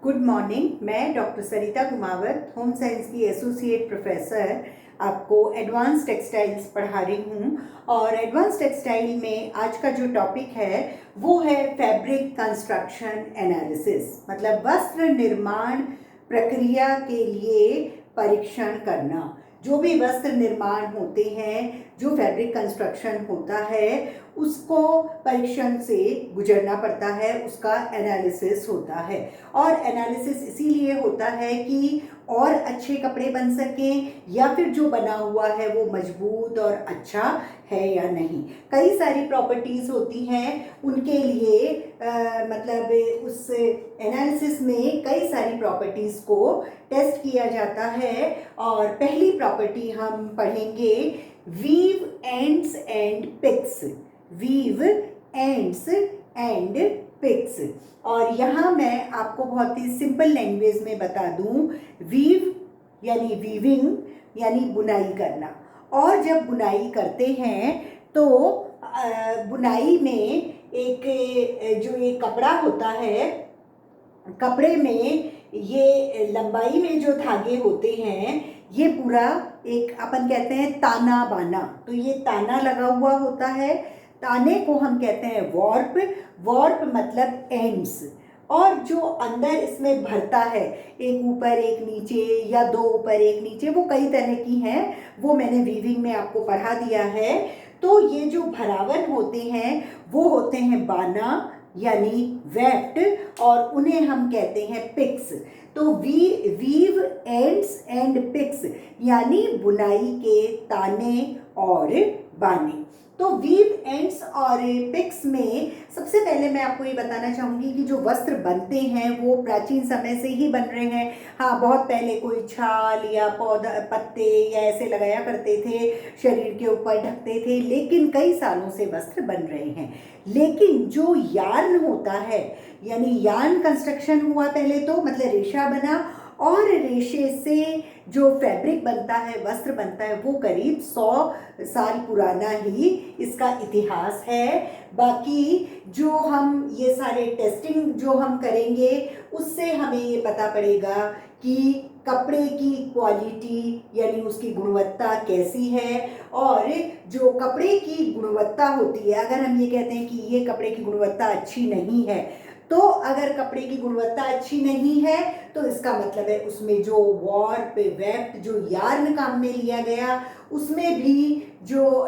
Good morning. मैं doctor सरिता Kumawat, home science की associate professor, आपको एडवांस टेक्सटाइल्स पढ़ा रही हूँ। और एडवांस टेक्सटाइल में आज का जो टॉपिक है वो है फैब्रिक कंस्ट्रक्शन एनालिसिस, मतलब वस्त्र निर्माण प्रक्रिया के लिए परीक्षण करना। जो भी वस्त्र निर्माण होते हैं, जो फैब्रिक कंस्ट्रक्शन होता है, उसको परीक्षण से गुजरना पड़ता है, उसका एनालिसिस होता है। और एनालिसिस इसीलिए होता है कि और अच्छे कपड़े बन सकें या फिर जो बना हुआ है वो मजबूत और अच्छा है या नहीं। कई सारी प्रॉपर्टीज़ होती हैं, उनके लिए मतलब उस एनालिसिस में कई सारी प्रॉपर्टीज़ को टेस्ट किया जाता है। और पहली प्रॉपर्टी हम पढ़ेंगे weave ends and picks. Weave ends and picks. और यहाँ मैं आपको बहुत ही सिंपल लैंग्वेज में बता दूँ, वीव यानी वीविंग यानी बुनाई करना। और जब बुनाई करते हैं तो बुनाई में एक जो ये कपड़ा होता है, कपड़े में ये लंबाई में जो धागे होते हैं, ये पूरा एक अपन कहते हैं ताना बाना। तो ये ताना लगा हुआ होता है, ताने को हम कहते हैं वॉर्प। वॉर्प मतलब एंड्स। और जो अंदर इसमें भरता है, एक ऊपर एक नीचे या दो ऊपर एक नीचे, वो कई तरह की हैं, वो मैंने वीविंग में आपको पढ़ा दिया है। तो ये जो भरावन होते हैं वो होते हैं बाना यानी वेफ्ट, और उन्हें हम कहते हैं पिक्स। तो वीव एंड्स एंड पिक्स यानी बुनाई के ताने और बाने। तो वीव एंड्स और पिक्स में सबसे पहले मैं आपको ये बताना चाहूँगी कि जो वस्त्र बनते हैं वो प्राचीन समय से ही बन रहे हैं। हाँ, बहुत पहले कोई छाल या पौधा पत्ते या ऐसे लगाया करते थे, शरीर के ऊपर ढकते थे, लेकिन कई सालों से वस्त्र बन रहे हैं। लेकिन जो यार्न होता है, यानी यार्न कंस्ट्रक्शन हुआ पहले, तो मतलब रेशा बना, और रेशे से जो फैब्रिक बनता है, वस्त्र बनता है, वो करीब 100 साल पुराना ही इसका इतिहास है। बाकी जो हम ये सारे टेस्टिंग जो हम करेंगे, उससे हमें ये पता पड़ेगा कि कपड़े की क्वालिटी यानी उसकी गुणवत्ता कैसी है। और जो कपड़े की गुणवत्ता होती है, अगर हम ये कहते हैं कि ये कपड़े की गुणवत्ता अच्छी नहीं है, तो अगर कपड़े की गुणवत्ता अच्छी नहीं है तो इसका मतलब है उसमें जो वॉर्प वेफ्ट जो यार्न काम में लिया गया, उसमें भी जो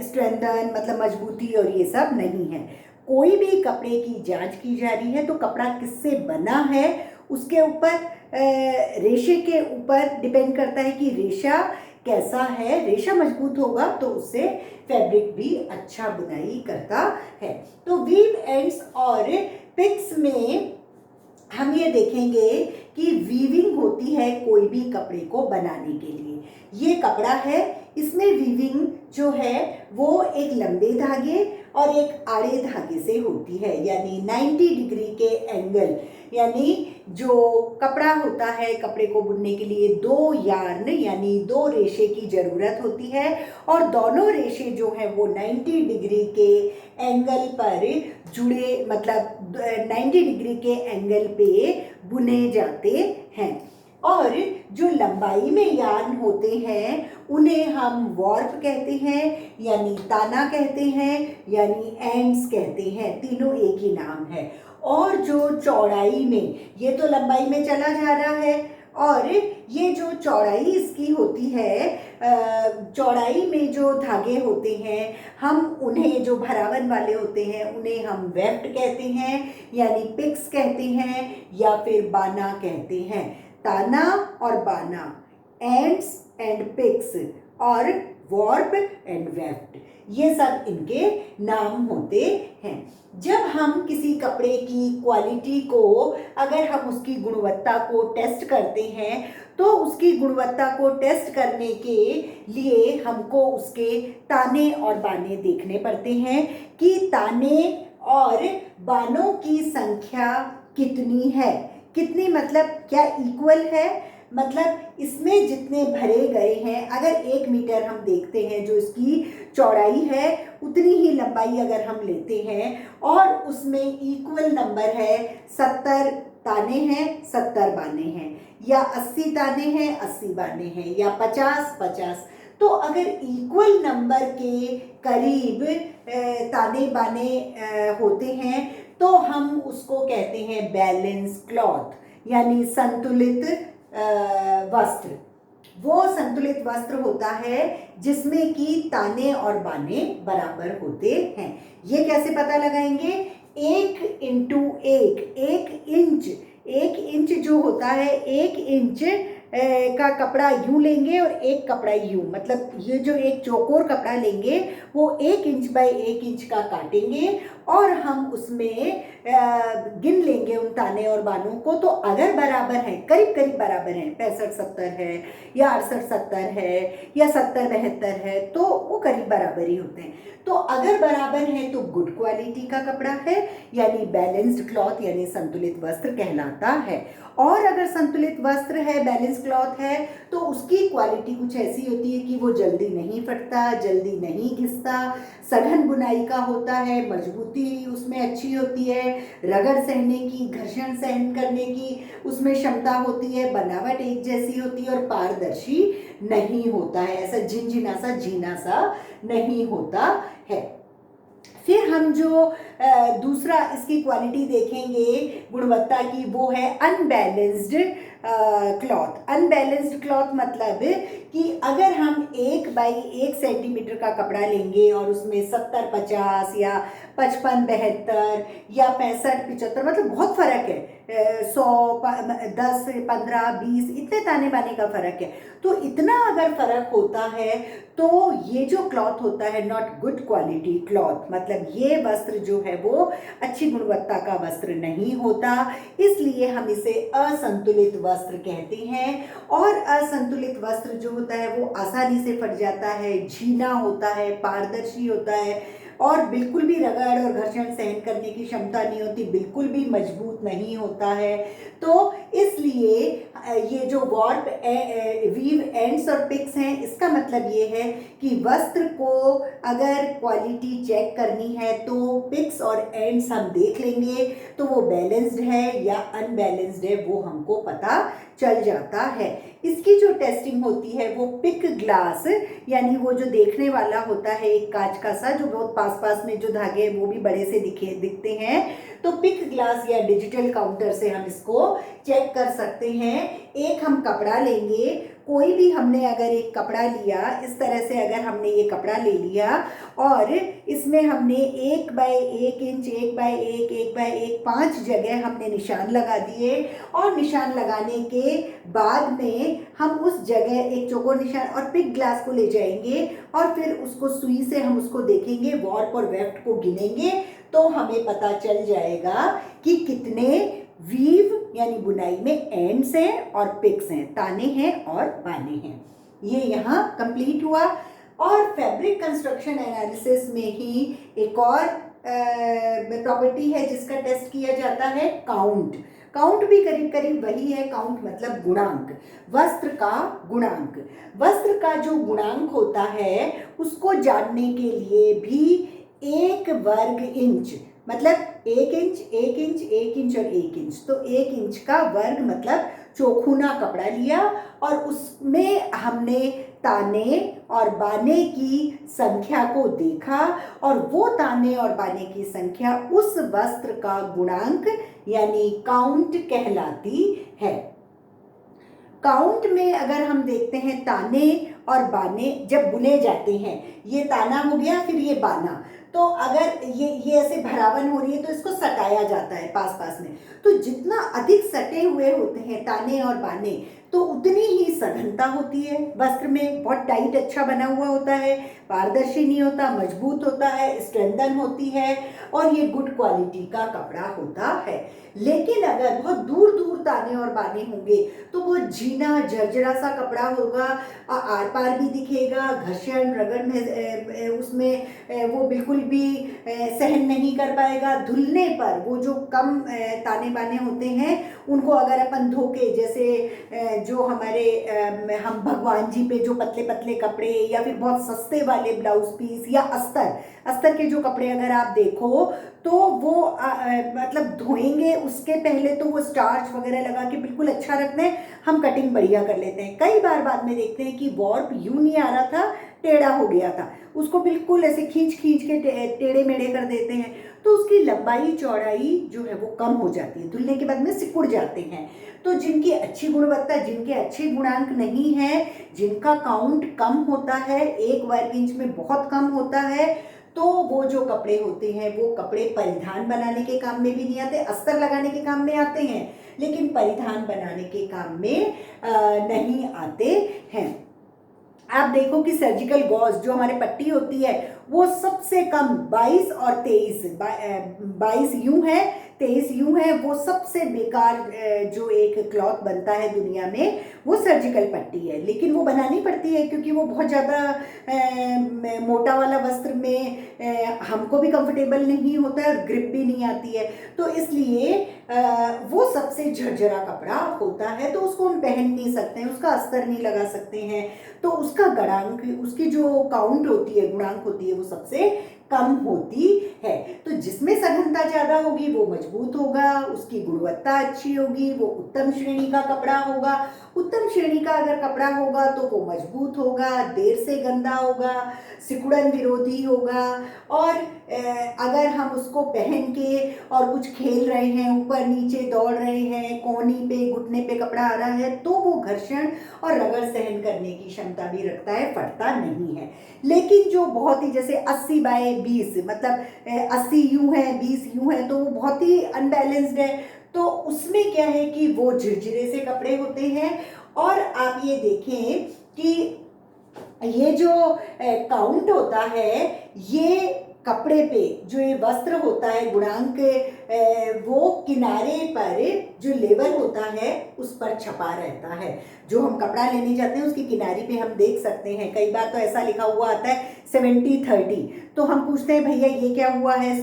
स्ट्रेंथन मतलब मजबूती और ये सब नहीं है। कोई भी कपड़े की जांच की जा रही है तो कपड़ा किससे बना है उसके ऊपर, रेशे के ऊपर डिपेंड करता है कि रेशा कैसा है। रेशा मजबूत होगा तो उससे फैब्रिक भी अच्छा बुनाई करता है। तो वीव एंड्स और पिक्स में हम ये देखेंगे कि वीविंग होती है कोई भी कपड़े को बनाने के लिए। ये कपड़ा है, इसमें वीविंग जो है वो एक लंबे धागे और एक आड़े धागे से होती है, यानी 90 डिग्री के एंगल। यानी जो कपड़ा होता है, कपड़े को बुनने के लिए दो यार्न यानी दो रेशे की ज़रूरत होती है, और दोनों रेशे जो हैं वो 90 डिग्री के एंगल पर जुड़े, मतलब 90 डिग्री के एंगल पे बुने जाते हैं। और जो लंबाई में यार्न होते हैं उन्हें हम वॉर्प कहते हैं, यानी ताना कहते हैं, यानी एंड्स कहते हैं। तीनों एक ही नाम है। और जो चौड़ाई में, ये तो लंबाई में चला जा रहा है, और ये जो चौड़ाई इसकी होती है, चौड़ाई में जो धागे होते हैं, हम उन्हें, जो भरावन वाले होते हैं, उन्हें हम वेफ्ट कहते हैं, यानी पिक्स कहते हैं, या फिर बाना कहते हैं। ताना और बाना, एंड्स एंड पिक्स, और वॉर्प एंड वेफ्ट, ये सब इनके नाम होते हैं। जब हम किसी कपड़े की क्वालिटी को, अगर हम उसकी गुणवत्ता को टेस्ट करते हैं, तो उसकी गुणवत्ता को टेस्ट करने के लिए हमको उसके ताने और बाने देखने पड़ते हैं कि ताने और बानों की संख्या कितनी है। कितनी मतलब क्या इक्वल है, मतलब इसमें जितने भरे गए हैं, अगर 1 मीटर हम देखते हैं जो इसकी चौड़ाई है, उतनी ही लंबाई अगर हम लेते हैं और उसमें इक्वल नंबर है 70 ताने हैं 70 बाने हैं, या 80 ताने हैं 80 बाने हैं, या 50 50। तो अगर इक्वल नंबर के करीब ताने बाने होते हैं तो हम उसको कहते हैं बैलेंस क्लॉथ, यानी संतुलित वस्त्र। वो संतुलित वस्त्र होता है जिसमें कि ताने और बाने बराबर होते हैं। ये कैसे पता लगाएंगे? 1 इंच जो होता है, 1 इंच का कपड़ा यूं लेंगे और एक कपड़ा यूं, मतलब ये जो एक चौकोर कपड़ा लेंगे वो 1 इंच बाय 1 इंच का काटेंगे और हम उसमें गिन लेंगे उन ताने और बानों को। तो अगर बराबर हैं, करीब करीब बराबर हैं, 65 70 है या 68 70 है या 70 72 है, तो वो करीब बराबर ही होते हैं। तो अगर बराबर हैं तो गुड क्वालिटी का कपड़ा है, यानी बैलेंस्ड क्लॉथ, यानी संतुलित वस्त्र कहलाता है। और अगर संतुलित वस्त्र है, बैलेंस क्लॉथ है, तो उसकी क्वालिटी कुछ ऐसी होती है कि वो जल्दी नहीं फटता, जल्दी नहीं घिसता, सघन बुनाई का होता है, मजबूती उसमें अच्छी होती है, रगड़ सहने की, घर्षण सहन करने की उसमें क्षमता होती है, बनावट एक जैसी होती है और पारदर्शी नहीं होता है, ऐसा झिनझिना सा झीना सा नहीं होता है। फिर हम जो दूसरा इसकी क्वालिटी देखेंगे गुणवत्ता की, वो है अनबैलेंस्ड क्लॉथ। अनबैलेंस्ड क्लॉथ मतलब कि अगर हम 1 बाई 1 सेंटीमीटर का कपड़ा लेंगे और उसमें 70 50 या 55 72 या 65 75, मतलब बहुत फर्क है, 100 10 15 20 इतने ताने बाने का फर्क है। तो इतना अगर फर्क होता है तो ये जो क्लॉथ होता है नॉट गुड क्वालिटी क्लॉथ, मतलब ये वस्त्र जो है वो अच्छी गुणवत्ता का वस्त्र नहीं होता, इसलिए हम इसे असंतुलित वस्त्र कहते हैं। और असंतुलित वस्त्र जो होता है वो आसानी से फट जाता है, झीना होता है, पारदर्शी होता है और बिल्कुल भी रगड़ और घर्षण सहन करने की क्षमता नहीं होती, बिल्कुल भी मजबूत नहीं होता है। तो इसलिए ये जो वॉर्प वीव एंड्स और पिक्स हैं, इसका मतलब ये है कि वस्त्र को अगर क्वालिटी चेक करनी है तो पिक्स और एंड्स हम देख लेंगे, तो वो बैलेंस्ड है या अनबैलेंस्ड है वो हमको पता चल जाता है। इसकी जो टेस्टिंग होती है वो पिक ग्लास, यानी वो जो देखने वाला होता है एक कांच का सा, जो बहुत पास पास में जो धागे वो भी बड़े से दिखते हैं, तो पिक ग्लास या डिजिटल काउंटर से हम इसको चेक कर सकते हैं। एक हम कपड़ा लेंगे, कोई भी हमने अगर एक कपड़ा लिया, इस तरह से अगर हमने ये कपड़ा ले लिया और इसमें हमने 1 बाय 1 इंच 1 बाय 1 5 जगह हमने निशान लगा दिए और निशान लगाने के बाद में हम उस जगह एक चौकोर निशान और पिक ग्लास को ले जाएंगे और फिर उसको सुई से हम उसको देखेंगे, वॉर्प और वेफ्ट को गिनेंगे, तो हमें पता चल जाएगा कि कितने वीव यानी बुनाई में एंड्स हैं और पिक्स हैं, ताने हैं और बाने हैं। ये यहाँ कंप्लीट हुआ। और फैब्रिक कंस्ट्रक्शन एनालिसिस में ही एक और प्रॉपर्टी है जिसका टेस्ट किया जाता है, काउंट। काउंट भी करीब करीब वही है, काउंट मतलब गुणांक, वस्त्र का गुणांक। वस्त्र का जो गुणांक होता है उसको जानने के लिए भी 1 वर्ग इंच, मतलब 1 इंच 1 इंच 1 इंच और 1 इंच, तो 1 इंच का वर्ग मतलब चौखुना कपड़ा लिया और उसमें हमने ताने और बाने की संख्या को देखा और वो ताने और बाने की संख्या उस वस्त्र का गुणांक यानी काउंट कहलाती है। काउंट में अगर हम देखते हैं ताने और बाने जब बुने जाते हैं, ये ताना हो गया फिर ये बाना, तो अगर ये ऐसे भरावन हो रही है तो इसको सटाया जाता है पास पास में, तो जितना अधिक सटे हुए होते हैं ताने और बाने तो उतनी ही सघनता होती है वस्त्र में, बहुत टाइट अच्छा बना हुआ होता है, पारदर्शी नहीं होता, मजबूत होता है, स्ट्रेंथन होती है और ये गुड क्वालिटी का कपड़ा होता है। लेकिन अगर बहुत दूर दूर ताने और बाने होंगे तो वो झीना झरझरा सा कपड़ा होगा, आर पार भी दिखेगा, घर्षण रगड़ में उसमें वो बिल्कुल भी सहन नहीं कर पाएगा। धुलने पर वो जो कम ताने बाने होते हैं उनको अगर अपन धो के जैसे जो हमारे हम भगवान जी पे जो पतले पतले कपड़े या फिर बहुत सस्ते वाले ब्लाउज पीस या अस्तर अस्तर के जो कपड़े अगर आप देखो तो वो मतलब धोएंगे उसके पहले तो वो स्टार्च वगैरह लगा के बिल्कुल अच्छा रखते हैं, हम कटिंग बढ़िया कर लेते हैं। कई बार बाद में देखते हैं कि वॉर्प यूं नहीं आ रहा था, टेढ़ा हो गया था, उसको बिल्कुल ऐसे खींच खींच के टेढ़े मेढ़े कर देते हैं, तो उसकी लंबाई चौड़ाई जो है वो कम हो जाती है, धुलने के बाद में सिकुड़ जाते हैं। तो जिनकी अच्छी गुणवत्ता, जिनके अच्छे गुणांक नहीं है, जिनका काउंट कम होता है, 1 वर्ग इंच में बहुत कम होता है, तो वो जो कपड़े होते हैं वो कपड़े परिधान बनाने के काम में भी नहीं आते, अस्तर लगाने के काम में आते हैं लेकिन परिधान बनाने के काम में नहीं आते हैं। आप देखो कि सर्जिकल गॉज जो हमारे पट्टी होती है वो सबसे कम 22 और 23, 22 यूं है 23 यूं है, वो सबसे बेकार जो एक क्लॉथ बनता है दुनिया में वो सर्जिकल पट्टी है, लेकिन वो बनानी पड़ती है क्योंकि वो बहुत ज़्यादा मोटा वाला वस्त्र में हमको भी कंफर्टेबल नहीं होता है और ग्रिप भी नहीं आती है, तो इसलिए वो सबसे झरझरा कपड़ा होता है, तो उसको हम पहन नहीं सकते हैं, उसका अस्तर नहीं लगा सकते हैं, तो उसका गणांक, उसकी जो काउंट होती है, गुणांक होती है, वो सबसे कम होती है। तो जिसमें सघनता ज़्यादा होगी वो मजबूत होगा, उसकी गुणवत्ता अच्छी होगी, वो उत्तम श्रेणी का कपड़ा होगा। उत्तम श्रेणी का अगर कपड़ा होगा तो वो मजबूत होगा, देर से गंदा होगा, सिकुड़न विरोधी होगा, और अगर हम उसको पहन के और कुछ खेल रहे हैं, ऊपर नीचे दौड़ रहे हैं, कोहनी पे घुटने पे कपड़ा आ रहा है, तो वो घर्षण और रगड़ सहन करने की क्षमता भी रखता है, फटता नहीं है। लेकिन जो बहुत ही जैसे 80 बाय 20 मतलब 80 यूं है 20 यूं है, तो वो बहुत ही अनबैलेंस्ड है, तो उसमें क्या है कि वो झिरझिरे से कपड़े होते हैं। और आप ये देखें कि ये जो काउंट होता है, ये कपड़े पे जो ये वस्त्र होता है गुणांक, वो किनारे पर जो लेबल होता है उस पर छपा रहता है। जो हम कपड़ा लेने जाते हैं उसकी किनारी पे हम देख सकते हैं, कई बार तो ऐसा लिखा हुआ आता है 70-30, तो हम पूछते हैं भैया ये क्या हुआ है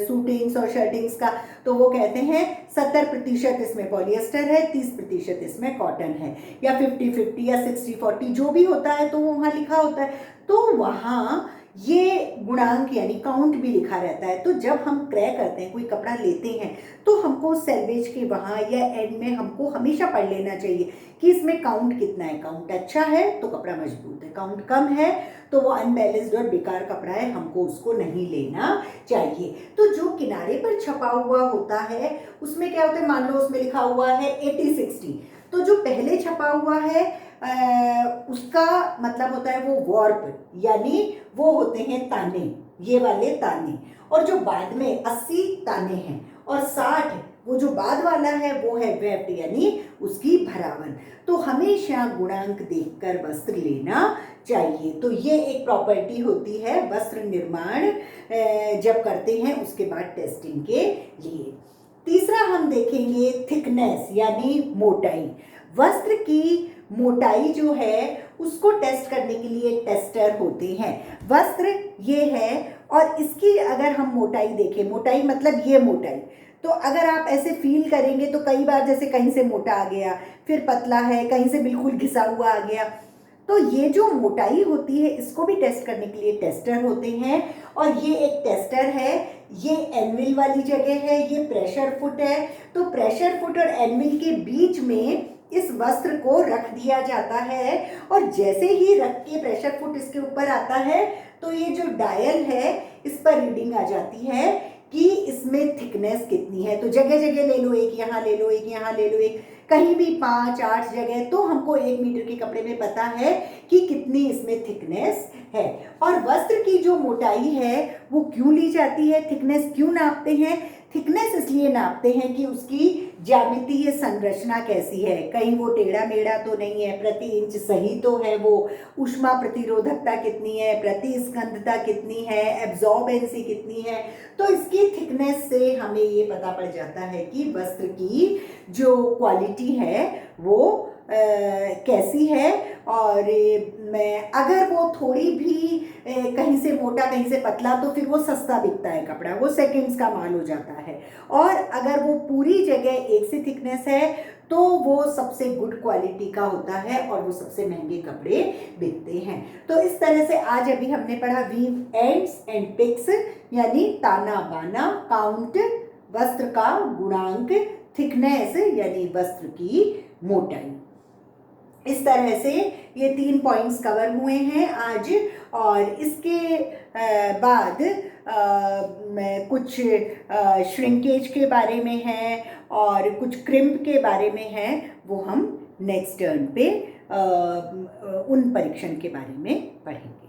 सूटिंग्स और शर्टिंग्स का, तो वो कहते हैं 70% इसमें पॉलिएस्टर है, 30% इसमें कॉटन है, या 50-50 या 60-40 जो भी होता है, तो वो वहाँ लिखा होता है, तो वहाँ ये गुणांक यानी काउंट भी लिखा रहता है। तो जब हम क्रय करते हैं, कोई कपड़ा लेते हैं, तो हमको सेल्वेज के वहाँ या एंड में हमको हमेशा पढ़ लेना चाहिए कि इसमें काउंट कितना है। काउंट अच्छा है तो कपड़ा मजबूत है, काउंट कम है तो वो अनबैलेंस्ड और बेकार कपड़ा है, हमको उसको नहीं लेना चाहिए। तो जो किनारे पर छपा हुआ होता है उसमें क्या होता है, मान लो उसमें लिखा हुआ है 80-60, तो जो पहले छपा हुआ है उसका मतलब होता है वो वॉर्प, यानी वो होते हैं ताने, ये वाले ताने, और जो बाद में 80 ताने हैं और 60 वो जो बाद वाला है वो है वेफ्ट, यानी उसकी भरावन। तो हमेशा गुणांक देखकर वस्त्र लेना चाहिए। तो ये एक प्रॉपर्टी होती है वस्त्र निर्माण जब करते हैं उसके बाद टेस्टिंग के लिए। तीसरा हम देखेंगे थिकनेस यानी मोटाई। वस्त्र की मोटाई जो है उसको टेस्ट करने के लिए टेस्टर होते हैं। वस्त्र ये है और इसकी अगर हम मोटाई देखें, मोटाई मतलब ये मोटाई, तो अगर आप ऐसे फील करेंगे तो कई बार जैसे कहीं से मोटा आ गया, फिर पतला है, कहीं से बिल्कुल घिसा हुआ आ गया, तो ये जो मोटाई होती है इसको भी टेस्ट करने के लिए टेस्टर होते हैं। और ये एक टेस्टर है, ये एनविल वाली जगह है, ये प्रेशर फुट है। तो प्रेशर फुट और एनविल के बीच में इस वस्त्र को रख दिया जाता है, और जैसे ही रख के प्रेशर फुट इसके ऊपर आता है तो ये जो डायल है इस पर रीडिंग आ जाती है कि इसमें थिकनेस कितनी है। तो जगह जगह ले लो, एक यहाँ ले लो, एक यहाँ ले लो, एक कहीं भी 5-8 जगह, तो हमको 1 मीटर के कपड़े में पता है कि कितनी इसमें थिकनेस है। और वस्त्र की जो मोटाई है वो क्यों ली जाती है, थिकनेस क्यों नापते हैं? थिकनेस इसलिए नापते हैं कि उसकी ज्यामितीय संरचना कैसी है, कहीं वो टेढ़ा मेढ़ा तो नहीं है, प्रति इंच सही तो है, वो ऊष्मा प्रतिरोधकता कितनी है, प्रतिस्कंदता कितनी है, एब्जॉर्बेंसी कितनी है। तो इसकी थिकनेस से हमें ये पता पड़ जाता है कि वस्त्र की जो क्वालिटी है वो कैसी है। और अगर वो थोड़ी भी कहीं से मोटा कहीं से पतला तो फिर वो सस्ता बिकता है कपड़ा, वो सेकंड्स का माल हो जाता है। और अगर वो पूरी जगह एक सी थिकनेस है तो वो सबसे गुड क्वालिटी का होता है और वो सबसे महंगे कपड़े बिकते हैं। तो इस तरह से आज अभी हमने पढ़ा वीव एंड्स एंड पिक्स, यानी ताना बाना, काउंट वस्त्र का गुणांक, थिकनेस यानी वस्त्र की मोटाई। इस तरह से ये 3 पॉइंट्स कवर हुए हैं आज। और इसके बाद कुछ श्रिंकेज के बारे में है और कुछ क्रिम्प के बारे में है, वो हम नेक्स्ट टर्न पे उन परीक्षण के बारे में पढ़ेंगे।